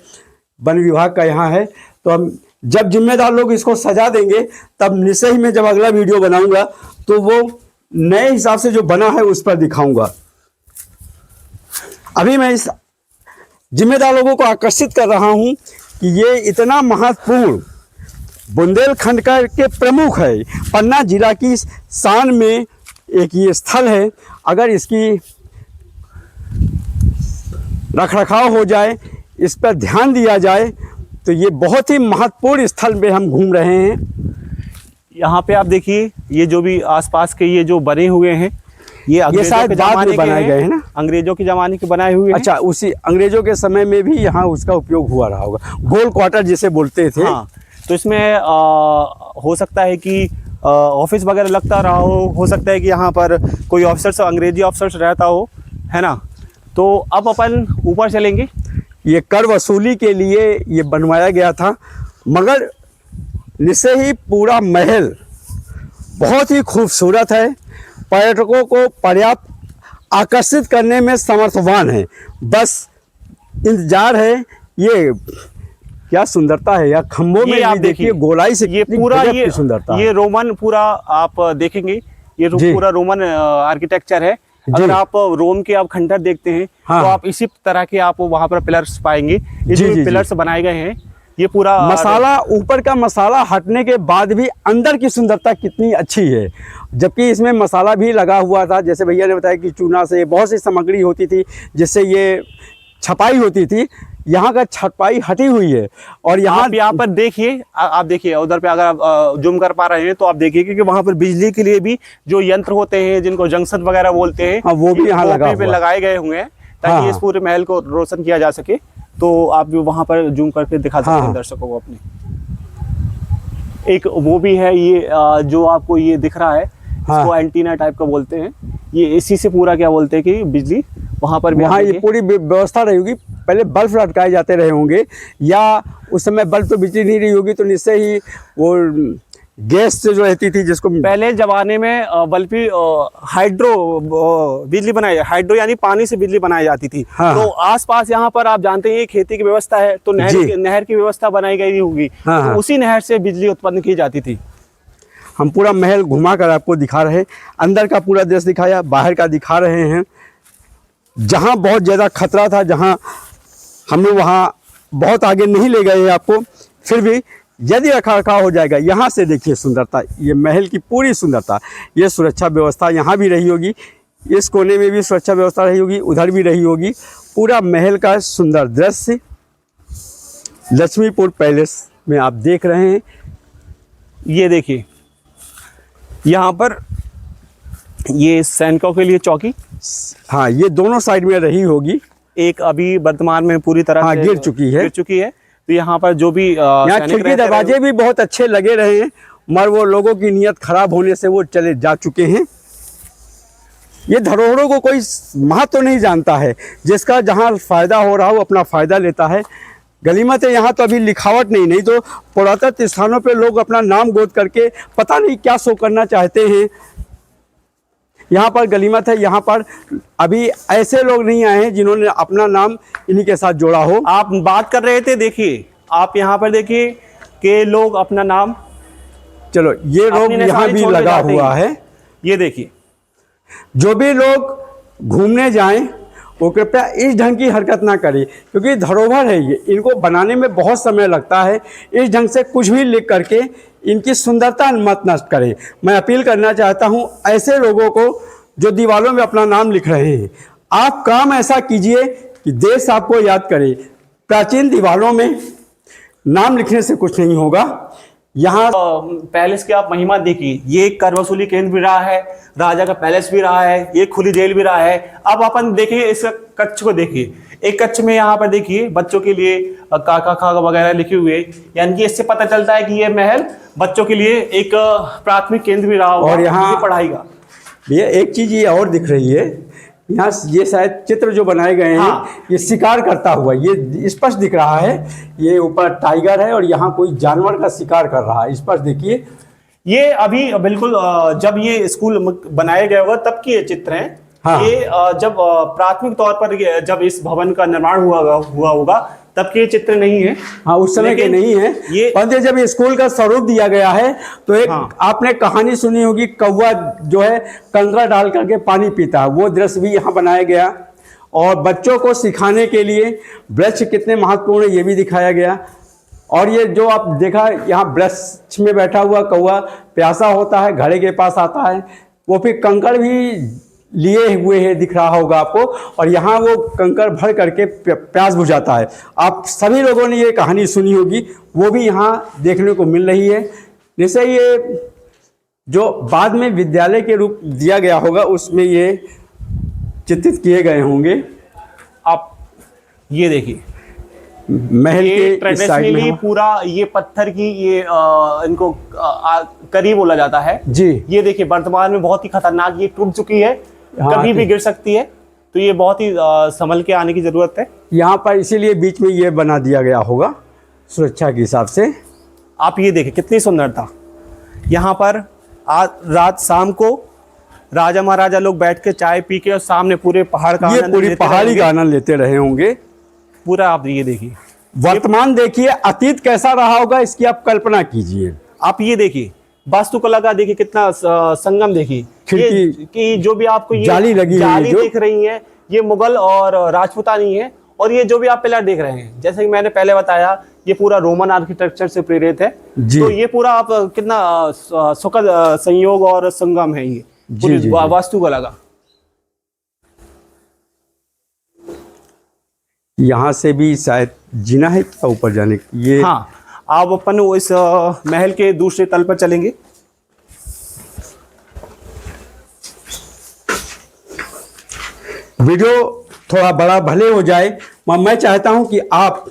वन विभाग का यहाँ है। तो हम जब जिम्मेदार लोग इसको सजा देंगे तब निश्चय ही मैं जब अगला वीडियो बनाऊंगा तो वो नए हिसाब से जो बना है उस पर दिखाऊंगा। अभी मैं इस जिम्मेदार लोगों को आकर्षित कर रहा हूं कि ये इतना महत्वपूर्ण बुंदेलखंड का के प्रमुख है, पन्ना जिला की शान में एक ये स्थल है। अगर इसकी रखरखाव हो जाए, इस पर ध्यान दिया जाए तो ये बहुत ही महत्वपूर्ण स्थल में हम घूम रहे हैं। यहाँ पे आप देखिए, ये जो भी आसपास के ये जो बने हुए हैं, ये शायद बाद में बनाए गए हैं ना, अंग्रेजों के जमाने के बनाए हुए हैं। अच्छा, उसी अंग्रेजों के समय में भी यहाँ उसका उपयोग हुआ रहा होगा, गोल क्वार्टर जिसे बोलते थे। हाँ, तो इसमें हो सकता है कि ऑफिस वगैरह लगता रहा हो सकता है कि यहाँ पर कोई ऑफिसर्स, अंग्रेजी ऑफिसर्स रहता हो, है ना। तो अब अपन ऊपर चलेंगे। ये कर वसूली के लिए ये बनवाया गया था, मगर निश्चय ही पूरा महल बहुत ही खूबसूरत है, पर्यटकों को पर्याप्त आकर्षित करने में समर्थवान है। बस इंतजार है, ये क्या सुंदरता है यार, खंभों में आप देखिए गोलाई से ये पूरा ये सुंदरता, ये रोमन पूरा आप देखेंगे, ये पूरा रोमन आर्किटेक्चर है। अगर आप रोम के आप खंडहर देखते हैं तो आप इसी तरह के आप वहाँ पर पिलर्स पाएंगे। ये जो पिलर्स बनाए गए हैं, ये पूरा मसाला, ऊपर का मसाला हटने के बाद भी अंदर की सुंदरता कितनी अच्छी है। जबकि इसमें मसाला भी लगा हुआ था, जैसे भैया ने बताया कि चूना से बहुत सी सामग्री होती थी जिससे ये छपाई होती थी। यहाँ का छपाई हटी हुई है। और यहाँ आप यहाँ पर देखिए, आप देखिए उधर पे, अगर आप जूम कर पा रहे हैं तो आप देखिए, क्योंकि वहां पर बिजली के लिए भी जो यंत्र होते हैं जिनको जंक्शन वगैरह बोलते हैं, हाँ, वो भी यहाँ लगा पे हुआ है। लगाए गए हुए हैं ताकि हाँ, इस पूरे महल को रोशन किया जा सके। तो आप भी वहां पर जूम करके दिखा सकते हाँ, हैं दर्शकों को अपने। एक वो भी है, ये जो आपको ये दिख रहा है, इसको हाँ। एंटीना टाइप का बोलते हैं। ये इसी से पूरा क्या बोलते हैं कि बिजली वहां पर भी वहाँ ये आने की- पूरी व्यवस्था रही होगी। पहले बल्ब लटकाए जाते रहे होंगे, या उस समय बल्ब तो बिजली नहीं रही होगी, तो निश्चय ही वो गैस से जो रहती थी, जिसको पहले जमाने में बल्कि हाइड्रो बिजली बनाई, हाइड्रो यानी पानी से बिजली बनाई जाती थी। हाँ, तो आसपास यहाँ पर आप जानते हैं खेती की व्यवस्था है, तो जी। नहर की व्यवस्था बनाई गई होगी। हाँ, तो हाँ। उसी नहर से बिजली उत्पन्न की जाती थी। हम पूरा महल घुमा कर आपको दिखा रहे हैं। अंदर का पूरा दृश्य दिखाया, बाहर का दिखा रहे हैं। जहाँ बहुत ज़्यादा खतरा था, जहाँ हम लोग वहाँ बहुत आगे नहीं ले गए आपको, फिर भी यदि रखा रखाव हो जाएगा। यहाँ से देखिए सुंदरता, ये महल की पूरी सुंदरता। ये सुरक्षा व्यवस्था यहाँ भी रही होगी, इस कोने में भी सुरक्षा व्यवस्था रही होगी, उधर भी रही होगी। पूरा महल का सुंदर दृश्य लक्ष्मीपुर पैलेस में आप देख रहे हैं। ये देखिए, यहाँ पर ये सैनिकों के लिए चौकी, हाँ, ये दोनों साइड में रही होगी। एक अभी वर्तमान में पूरी तरह हाँ, से गिर चुकी है। गिर चुकी है। तो यहाँ पर जो भी यहाँ सैनिक खिड़की रहते दरवाजे भी बहुत अच्छे लगे रहे हैं, मगर वो लोगों की नीयत खराब होने से वो चले जा चुके हैं। ये धरोहरों को कोई महत्व तो नहीं जानता है, जिसका जहाँ फ़ायदा हो रहा हो अपना फ़ायदा लेता है। गलीमत है, यहाँ तो अभी लिखावट नहीं तो पुरातत्व स्थानों पे लोग अपना नाम गोद करके पता नहीं क्या शो करना चाहते हैं। यहाँ पर गलीमत है, यहाँ पर अभी ऐसे लोग नहीं आए हैं जिन्होंने अपना नाम इन्हीं के साथ जोड़ा हो। आप बात कर रहे थे, देखिए आप यहाँ पर देखिए कि लोग अपना नाम, चलो, ये रोग अपनी यहाँ निशानी भी छोड़ के लगा जाते हुआ हैं। है। ये देखिए, जो भी लोग घूमने जाएं वो कृपया इस ढंग की हरकत ना करें, क्योंकि धरोहर है ये, इनको बनाने में बहुत समय लगता है। इस ढंग से कुछ भी लिख करके इनकी सुंदरता मत नष्ट करें। मैं अपील करना चाहता हूं ऐसे लोगों को जो दीवारों में अपना नाम लिख रहे हैं, आप काम ऐसा कीजिए कि देश आपको याद करे। प्राचीन दीवारों में नाम लिखने से कुछ नहीं होगा। यहाँ पैलेस की आप महिमा देखिए, ये एक कर वसूली केंद्र भी रहा है, राजा का पैलेस भी रहा है, ये खुली जेल भी रहा है। अब अपन देखिए इस कक्ष को देखिए, एक कक्ष में यहाँ पर देखिए बच्चों के लिए काका खा वगैरह लिखे हुए, यानी कि इससे पता चलता है कि ये महल बच्चों के लिए एक प्राथमिक केंद्र भी रहा होगा और यहाँ ये पढ़ाई का। भैया एक चीज़ ये और दिख रही है, यहाँ ये शायद चित्र जो बनाए गए हैं, हाँ। ये शिकार करता हुआ ये स्पष्ट दिख रहा है। ये ऊपर टाइगर है और यहाँ कोई जानवर का शिकार कर रहा है, स्पष्ट देखिए। ये अभी बिल्कुल जब ये स्कूल बनाया गया होगा तब की ये चित्र हैं। हाँ। ये जब प्राथमिक तौर पर जब इस भवन का निर्माण हुआ होगा तब के चित्र नहीं है। हाँ, उस समय के लेकिन नहीं है। ये परंतु जब स्कूल का स्वरूप दिया गया है तो एक हाँ। आपने कहानी सुनी होगी, कौवा जो है कंकड़ डाल करके पानी पीता है, वो दृश्य भी यहाँ बनाया गया। और बच्चों को सिखाने के लिए वृक्ष कितने महत्वपूर्ण है ये भी दिखाया गया। और ये जो आप देखा, यहाँ वृक्ष में बैठा हुआ कौवा प्यासा होता है, घड़े के पास आता है, वो फिर कंकड़ भी लिए हुए है दिख रहा होगा आपको, और यहाँ वो कंकड़ भर करके प्यास बुझाता है। आप सभी लोगों ने ये कहानी सुनी होगी, वो भी यहाँ देखने को मिल रही है। जैसे ये जो बाद में विद्यालय के रूप दिया गया होगा उसमें ये चित्रित किए गए होंगे। आप ये देखिए, महल ये के इस साइड ट्रेडिशनली में पूरा ये पत्थर की ये इनको करी बोला जाता है जी। ये देखिए वर्तमान में बहुत ही खतरनाक ये टूट चुकी है, हाँ, कभी भी गिर सकती है, तो ये बहुत ही संभल के आने की जरूरत है। यहाँ पर इसीलिए बीच में ये बना दिया गया होगा सुरक्षा के हिसाब से। आप ये देखिए कितनी सुंदरता, यहाँ पर आज रात शाम को राजा महाराजा लोग बैठ के चाय पी के और सामने पूरे पहाड़ का ये आनंद पूरी लेते पहाड़ी रहेंगे। का आनंद लेते रहे होंगे। पूरा आप ये देखिए, वर्तमान देखिए, अतीत कैसा रहा होगा इसकी आप कल्पना कीजिए। आप ये देखिए वास्तुकला का देखिए कितना संगम देखिए, खिड़की ये कि जो भी आपको ये जाली लगी हुई है जाली जो। दिख रही है, ये मुगल और राजपूतानी है। और ये जो भी आप पिलर देख रहे हैं, जैसे कि मैंने पहले बताया, ये पूरा रोमन आर्किटेक्चर से प्रेरित है। जी। तो ये पूरा आप कितना सुखद संयोग और संगम है ये पूरी जी। वास्तुकला का। यहाँ से भी शायद जीना है क्या ऊपर जाने की? ये हाँ, आप अपन वो इस महल के दूसरे तल पर चलेंगे। वीडियो थोड़ा बड़ा भले हो जाए, मैं चाहता हूँ कि आप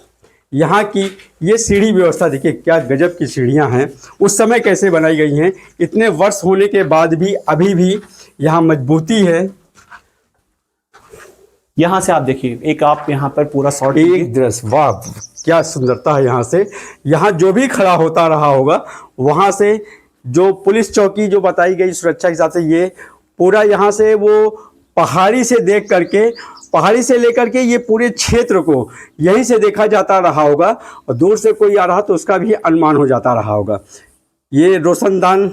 यहाँ की ये सीढ़ी व्यवस्था देखिए, क्या गजब की सीढ़ियाँ हैं। उस समय कैसे बनाई गई हैं, इतने वर्ष होने के बाद भी अभी भी यहाँ मजबूती है। यहाँ से आप देखिए, एक आप यहाँ पर पूरा शॉट एक दृश्य, वाह क्या सुंदरता है यहाँ से। यहाँ जो भी खड़ा होता रहा होगा, वहाँ से जो पुलिस चौकी जो बताई गई सुरक्षा के हिसाब से, ये पूरा यहाँ से वो पहाड़ी से देख करके, पहाड़ी से लेकर के ये पूरे क्षेत्र को यहीं से देखा जाता रहा होगा, और दूर से कोई आ रहा तो उसका भी अनुमान हो जाता रहा होगा। ये रोशनदान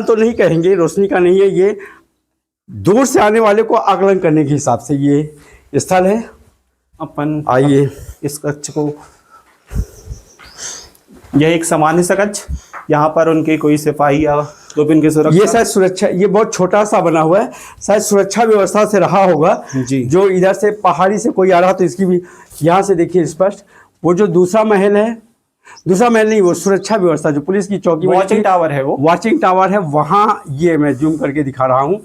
तो नहीं कहेंगे, रोशनी का नहीं है, ये दूर से आने वाले को आकलन करने के हिसाब से ये स्थल है। अपन आइए, इस कक्ष को, यह एक सामान्य सा कक्ष, यहाँ पर उनके कोई सिपाही या जो भी इनके सुरक्षा, ये शायद सुरक्षा, ये बहुत छोटा सा बना हुआ है, शायद सुरक्षा व्यवस्था से रहा होगा जी। जो इधर से पहाड़ी से कोई आ रहा तो इसकी भी यहाँ से देखिए स्पष्ट। वो जो दूसरा महल है, दूसरा महल नहीं, वो सुरक्षा व्यवस्था जो पुलिस की चौकी, वॉचिंग टावर है, वो वॉचिंग टावर है। वहाँ ये मैं जूम करके दिखा रहा हूँ,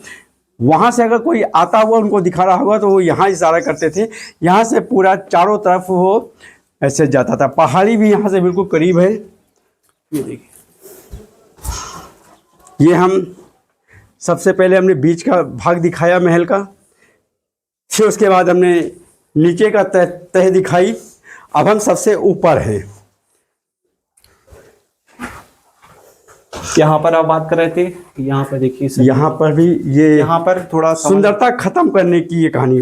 वहाँ से अगर कोई आता हुआ उनको दिखा रहा होगा तो वो यहाँ इशारा करते थे। यहाँ से पूरा चारों तरफ वो ऐसे जाता था। पहाड़ी भी यहाँ से बिल्कुल करीब है। ये देखिए, ये हम सबसे पहले हमने बीच का भाग दिखाया महल का, फिर उसके बाद हमने नीचे का तह दिखाई। अब हम सबसे ऊपर हैं। यहाँ पर आप बात कर रहे थे, यहाँ पर देखिए, यहाँ पर भी ये यहाँ पर थोड़ा सुंदरता खत्म करने की ये कहानी।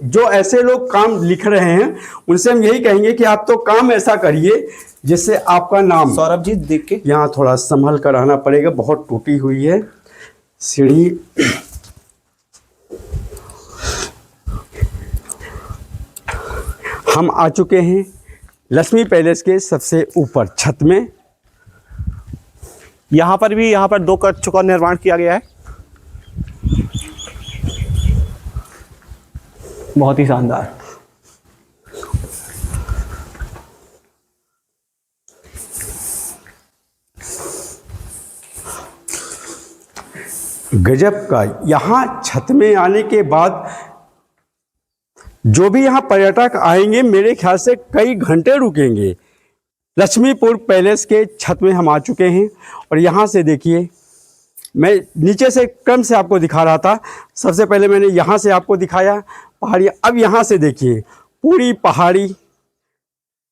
जो ऐसे लोग काम लिख रहे हैं उनसे हम यही कहेंगे कि आप तो काम ऐसा करिए जिससे आपका नाम। सौरभ जी देख के यहाँ थोड़ा संभल कर रहना पड़ेगा, बहुत टूटी हुई है सीढ़ी। हम आ चुके हैं लक्ष्मी पैलेस के सबसे ऊपर छत में। यहाँ पर भी, यहाँ पर 2 कक्षों का निर्माण किया गया है, बहुत ही शानदार। गजब का। यहाँ छत में आने के बाद जो भी यहाँ पर्यटक आएंगे मेरे ख्याल से कई घंटे रुकेंगे। लक्ष्मीपुर पैलेस के छत में हम आ चुके हैं और यहाँ से देखिए, मैं नीचे से क्रम से आपको दिखा रहा था। सबसे पहले मैंने यहाँ से आपको दिखाया पहाड़ी, अब यहाँ से देखिए पूरी पहाड़ी,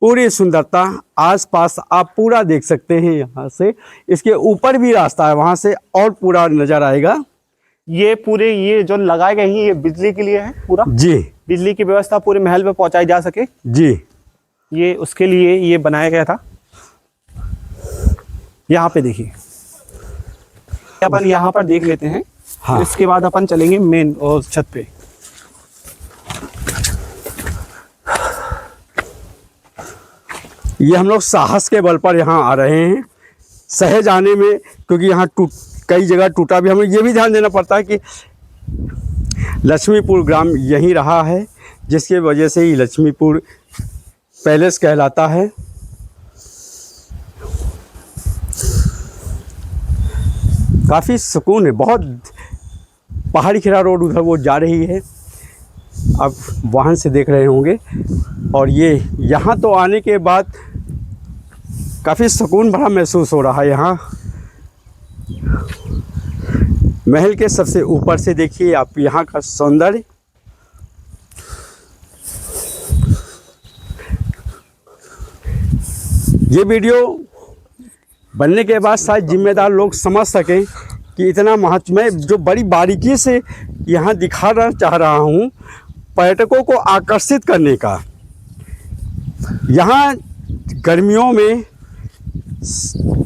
पूरी सुंदरता आसपास आप पूरा देख सकते हैं। यहाँ से इसके ऊपर भी रास्ता है, वहाँ से और पूरा नज़र आएगा। ये पूरे, ये जो लगाए गए हैं, ये बिजली के लिए है पूरा जी, बिजली की व्यवस्था पूरे महल पे पहुंचाई जा सके जी, ये उसके लिए ये बनाया गया था। यहाँ पे देखिए, अपन यहाँ पर देख लेते हैं। हाँ। इसके बाद अपन चलेंगे मेन और छत पे। ये हम लोग साहस के बल पर यहाँ आ रहे हैं, सहज आने में, क्योंकि यहाँ कई जगह टूटा भी। हमें ये भी ध्यान देना पड़ता है कि लक्ष्मीपुर ग्राम यहीं रहा है, जिसकी वजह से ही लक्ष्मीपुर पैलेस कहलाता है। काफ़ी सुकून है, बहुत। पहाड़ी खिरा रोड उधर वो जा रही है, आप वाहन से देख रहे होंगे। और ये यहाँ तो आने के बाद काफ़ी सुकून भरा महसूस हो रहा है। यहाँ महल के सबसे ऊपर से देखिए आप यहाँ का सौंदर्य। ये वीडियो बनने के बाद शायद जिम्मेदार लोग समझ सकें कि इतना महत्व, मैं जो बड़ी बारीकी से यहाँ दिखाना चाह रहा हूँ पर्यटकों को आकर्षित करने का। यहाँ गर्मियों में,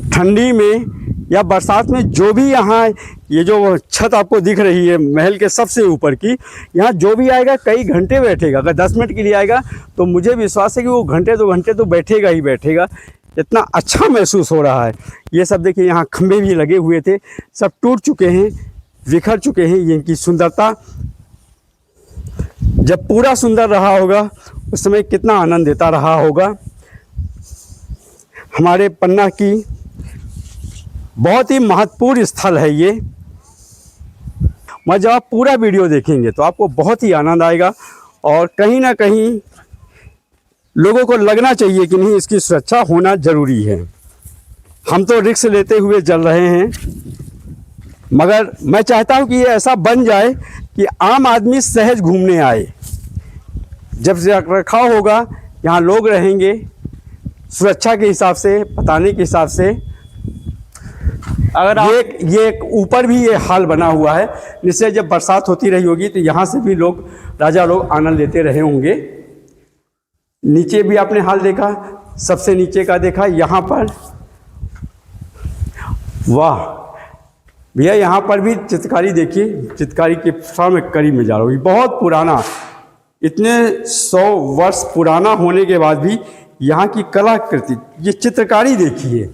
ठंडी में या बरसात में, जो भी यहाँ ये जो छत आपको दिख रही है महल के सबसे ऊपर की, यहाँ जो भी आएगा कई घंटे बैठेगा। अगर 10 मिनट के लिए आएगा तो मुझे विश्वास है कि वो घंटे 2 घंटे तो बैठेगा ही बैठेगा। इतना अच्छा महसूस हो रहा है। ये सब देखिए, यहाँ खंभे भी लगे हुए थे, सब टूट चुके हैं, बिखर चुके हैं। ये इनकी सुंदरता जब पूरा सुंदर रहा होगा उस समय कितना आनंद देता रहा होगा। हमारे पन्ना की बहुत ही महत्वपूर्ण स्थल है ये। मैं जब आप पूरा वीडियो देखेंगे तो आपको बहुत ही आनंद आएगा और कहीं ना कहीं लोगों को लगना चाहिए कि नहीं, इसकी सुरक्षा होना ज़रूरी है। हम तो रिस्क लेते हुए चल रहे हैं, मगर मैं चाहता हूं कि ये ऐसा बन जाए कि आम आदमी सहज घूमने आए। जब रखरखाव होगा, यहाँ लोग रहेंगे सुरक्षा के हिसाब से, बताने के हिसाब से। अगर आप ये ऊपर भी ये हाल बना हुआ है, जिससे जब बरसात होती रही होगी तो यहाँ से भी लोग, राजा लोग आनंद लेते रहे होंगे। नीचे भी आपने हाल देखा, सबसे नीचे का देखा यहाँ पर। वाह भैया, यहाँ पर भी चित्रकारी देखिए, चित्रकारी के सामने कड़ी में जा रहा हूँ। बहुत पुराना, इतने 100 वर्ष पुराना होने के बाद भी यहाँ की कलाकृति, ये चित्रकारी देखिए।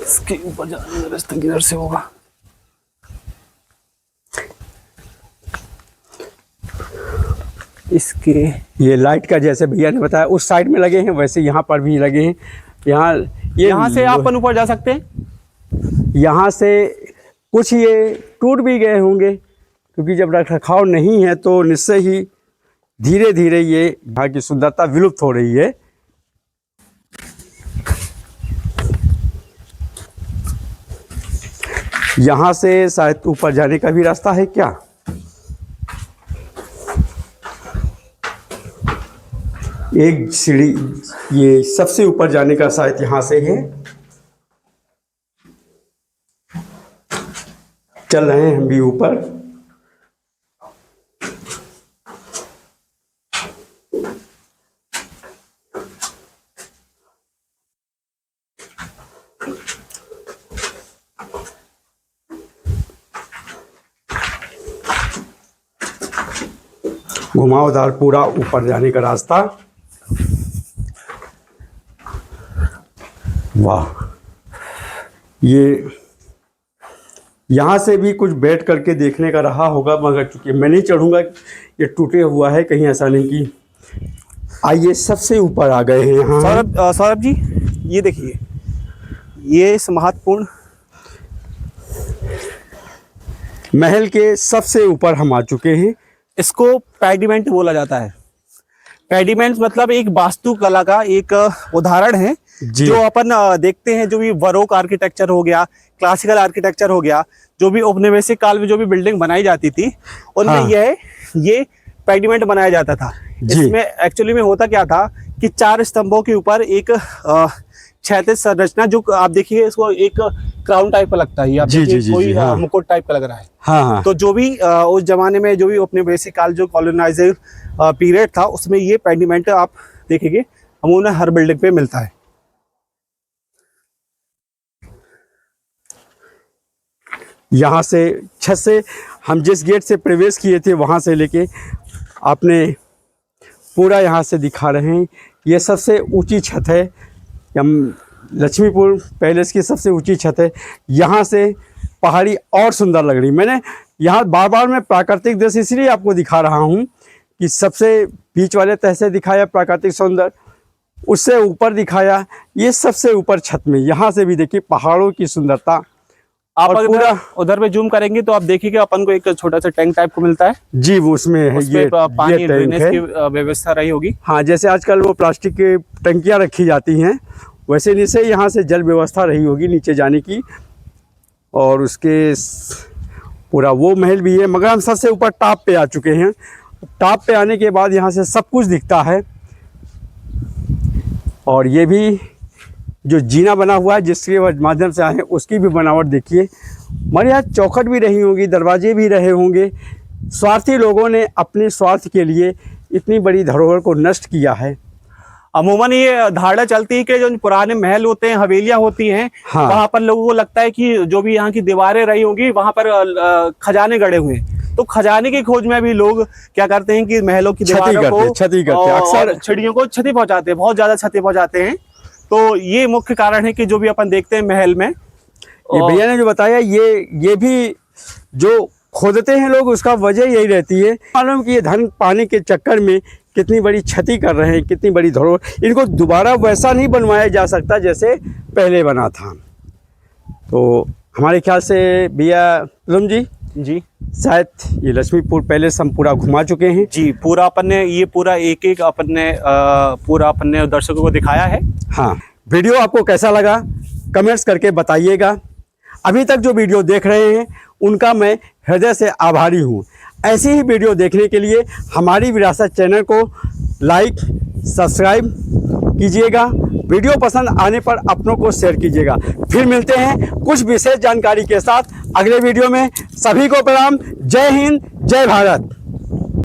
इसके ऊपर जाने का रास्ता किधर से होगा? इसके ये लाइट का, जैसे भैया ने बताया, उस साइड में लगे हैं, वैसे यहाँ पर भी लगे हैं। यहाँ से आप ऊपर जा सकते हैं। यहाँ से कुछ ये टूट भी गए होंगे, क्योंकि जब रखरखाव नहीं है तो निश्चय ही धीरे धीरे ये यहाँ की सुंदरता विलुप्त हो रही है। यहाँ से शायद ऊपर जाने का भी रास्ता है क्या? एक सीढ़ी, ये सबसे ऊपर जाने का शायद यहाँ से है। चल रहे हैं हम भी ऊपर। घुमावदार पूरा ऊपर जाने का रास्ता। वाह, ये यहाँ से भी कुछ बैठ करके देखने का रहा होगा, मगर चूंकि मैं नहीं चढ़ूँगा, ये टूटे हुआ है, कहीं ऐसा नहीं कि। आइए सबसे ऊपर आ गए हैं यहाँ। सौरभ जी, ये देखिए, ये इस महत्वपूर्ण महल के सबसे ऊपर हम आ चुके हैं। इसको पेडिमेंट बोला जाता है। पेडिमेंट मतलब एक वास्तुकला का एक उदाहरण है, जो अपन देखते हैं। जो भी बरोक आर्किटेक्चर हो गया, क्लासिकल आर्किटेक्चर हो गया, जो भी औपनिवेशिक काल में जो भी बिल्डिंग बनाई जाती थी, उनमें हाँ। ये पेडिमेंट बनाया जाता था। इसमें एक्चुअली में होता क्या था कि 4 स्तंभों के ऊपर एक क्षैतिज संरचना, जो आप देखिए इसको एक क्राउन टाइप का लगता है, आप देखिए कोई हाँ। मुकुट टाइप का लग रहा है। हाँ। तो जो भी उस जमाने में जो भी औपनिवेशिक काल, जो कॉलोनाइजर पीरियड था, उसमें ये पेडिमेंट आप देखेंगे अमूमन हर बिल्डिंग पे मिलता है। यहाँ से छत से हम जिस गेट से प्रवेश किए थे, वहाँ से लेके आपने पूरा यहाँ से दिखा रहे हैं। ये सबसे ऊंची छत है, हम लक्ष्मीपुर पैलेस की सबसे ऊंची छत है। यहाँ से पहाड़ी और सुंदर लग रही। मैंने यहाँ बार बार मैं प्राकृतिक दृश्य इसलिए आपको दिखा रहा हूँ कि सबसे बीच वाले तह से दिखाया प्राकृतिक सौंदर्य, उससे ऊपर दिखाया, ये सबसे ऊपर छत में। यहाँ से भी देखिए पहाड़ों की सुंदरता। आप और पूरा उधर पे जूम करेंगे तो आप देखिए अपन को एक छोटा सा टैंक टाइप को मिलता है जी, वो उसमें है, ये पानी ड्रेनेज है। की व्यवस्था रही होगी। हाँ, जैसे आजकल वो प्लास्टिक की टंकियाँ रखी जाती हैं, वैसे नीचे यहाँ से जल व्यवस्था रही होगी नीचे जाने की। और उसके पूरा वो महल भी है, मगर हम सबसे ऊपर टॉप पे आ चुके हैं। टॉप पे आने के बाद यहाँ से सब कुछ दिखता है। और ये भी जो जीना बना हुआ है, जिसके माध्यम से आए हैं, उसकी भी बनावट देखिए। हमारे यहाँ चौखट भी रही होगी, दरवाजे भी रहे होंगे। स्वार्थी लोगों ने अपने स्वार्थ के लिए इतनी बड़ी धरोहर को नष्ट किया है। अमूमन ये धारणा चलती है कि जो पुराने महल होते हैं, हवेलियां होती हैं, हाँ। वहां पर लोगों को लगता है कि जो भी यहाँ की दीवारें रही होंगी, वहां पर खजाने गड़े हुए हैं। तो खजाने की खोज में भी लोग क्या करते हैं कि महलों की दीवारों को क्षति करते हैं। अक्सर चिड़ियों को क्षति पहुंचाते हैं, बहुत ज्यादा क्षति पहुंचाते हैं। तो ये मुख्य कारण है कि जो भी अपन देखते हैं महल में, ये भैया ने जो बताया ये भी जो खोदते हैं लोग, उसका वजह यही रहती है मालूम कि ये धन पाने के चक्कर में कितनी बड़ी क्षति कर रहे हैं, कितनी बड़ी धरोहर, इनको दोबारा वैसा नहीं बनवाया जा सकता जैसे पहले बना था। तो हमारे ख्याल से भैया रम जी शायद ये लक्ष्मीपुर पैलेस हम पूरा घुमा चुके हैं जी। पूरा अपन ने ये पूरा एक अपन ने दर्शकों को दिखाया है। हाँ, वीडियो आपको कैसा लगा कमेंट्स करके बताइएगा। अभी तक जो वीडियो देख रहे हैं उनका मैं हृदय से आभारी हूँ। ऐसी ही वीडियो देखने के लिए हमारी विरासत चैनल को लाइक सब्सक्राइब कीजिएगा। वीडियो पसंद आने पर अपनों को शेयर कीजिएगा। फिर मिलते हैं कुछ विशेष जानकारी के साथ अगले वीडियो में। सभी को प्रणाम। जय हिंद, जय भारत।